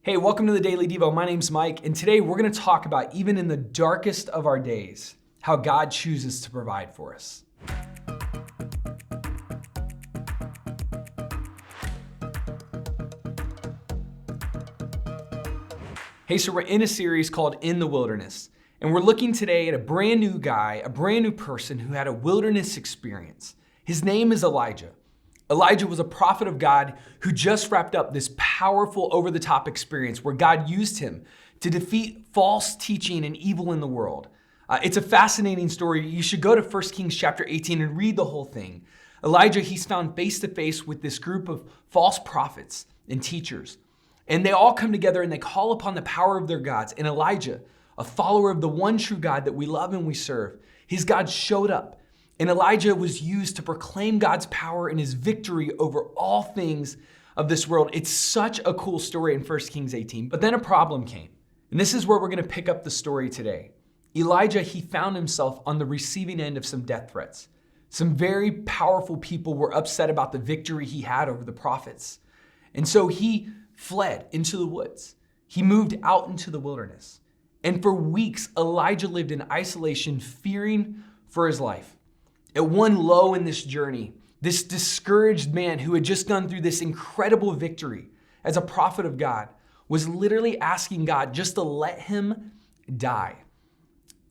Hey, welcome to the Daily Devo. My name's Mike, and today we're going to talk about, even in the darkest of our days, how God chooses to provide for us. Hey, so we're in a series called In the Wilderness, and we're looking today at a brand new guy, a brand new person who had a wilderness experience. His name is Elijah. Elijah was a prophet of God who just wrapped up this powerful over-the-top experience where God used him to defeat false teaching and evil in the world. It's a fascinating story. You should go to 1 Kings chapter 18 and read the whole thing. Elijah, he's found face to face with this group of false prophets and teachers. And they all come together and they call upon the power of their gods. And Elijah, a follower of the one true God that we love and we serve, his God showed up. And Elijah was used to proclaim God's power and his victory over all things of this world. It's such a cool story in 1 Kings 18. But then a problem came. And this is where we're going to pick up the story today. Elijah, he found himself on the receiving end of some death threats. Some very powerful people were upset about the victory he had over the prophets. And so he fled into the woods. He moved out into the wilderness. And for weeks, Elijah lived in isolation, fearing for his life. At one low in this journey, this discouraged man who had just gone through this incredible victory as a prophet of God was literally asking God just to let him die.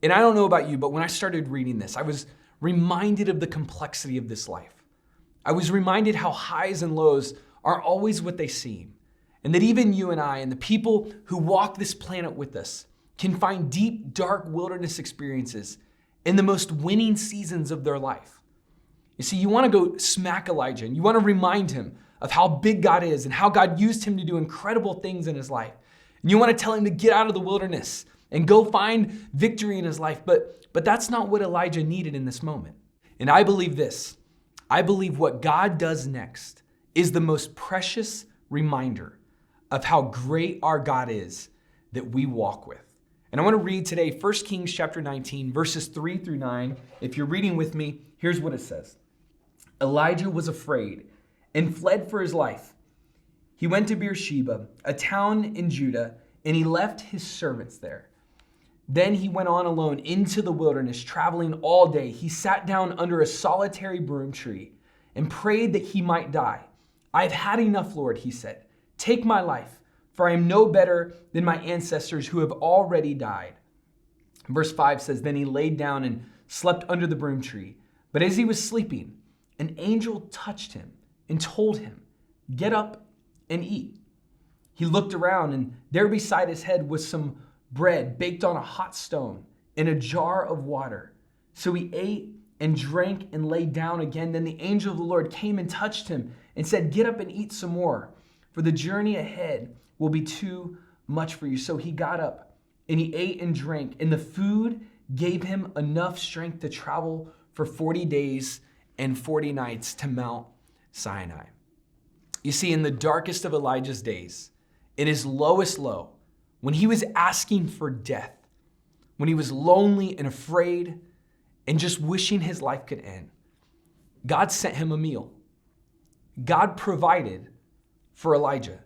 And I don't know about you, but when I started reading this, I was reminded of the complexity of this life. I was reminded how highs and lows aren't always what they seem. And that even you and I and the people who walk this planet with us can find deep, dark wilderness experiences in the most winning seasons of their life. You see, you want to go smack Elijah and you want to remind him of how big God is and how God used him to do incredible things in his life. And you want to tell him to get out of the wilderness and go find victory in his life. But that's not what Elijah needed in this moment. And I believe this. I believe what God does next is the most precious reminder of how great our God is that we walk with. And I want to read today 1 Kings chapter 19, verses 3 through 9. If you're reading with me, here's what it says. Elijah was afraid and fled for his life. He went to Beersheba, a town in Judah, and he left his servants there. Then he went on alone into the wilderness, traveling all day. He sat down under a solitary broom tree and prayed that he might die. "I've had enough, Lord," he said. "Take my life, for I am no better than my ancestors who have already died." Verse 5 says, "Then he laid down and slept under the broom tree. But as he was sleeping, an angel touched him and told him, 'Get up and eat.' He looked around, and there beside his head was some bread baked on a hot stone and a jar of water. So he ate and drank and lay down again. Then the angel of the Lord came and touched him and said, 'Get up and eat some more, for the journey ahead will be too much for you.' So he got up and he ate and drank, and the food gave him enough strength to travel for 40 days and 40 nights to Mount Sinai." You see, in the darkest of Elijah's days, in his lowest low, when he was asking for death, when he was lonely and afraid and just wishing his life could end, God sent him a meal. God provided for Elijah.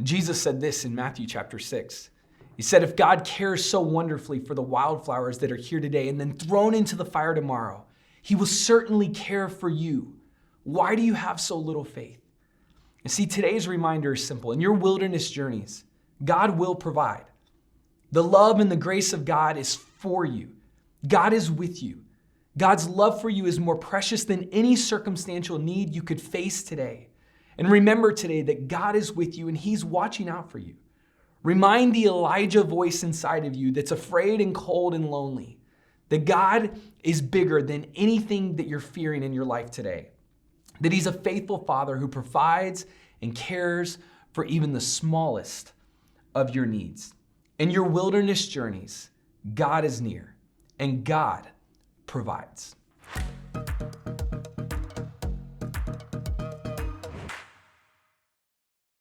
Jesus said this in Matthew chapter 6. He said, "If God cares so wonderfully for the wildflowers that are here today and then thrown into the fire tomorrow, he will certainly care for you. Why do you have so little faith?" And see, today's reminder is simple. In your wilderness journeys, God will provide. The love and the grace of God is for you. God is with you. God's love for you is more precious than any circumstantial need you could face today. And remember today that God is with you and he's watching out for you. Remind the Elijah voice inside of you that's afraid and cold and lonely that God is bigger than anything that you're fearing in your life today. That he's a faithful Father who provides and cares for even the smallest of your needs. In your wilderness journeys, God is near and God provides.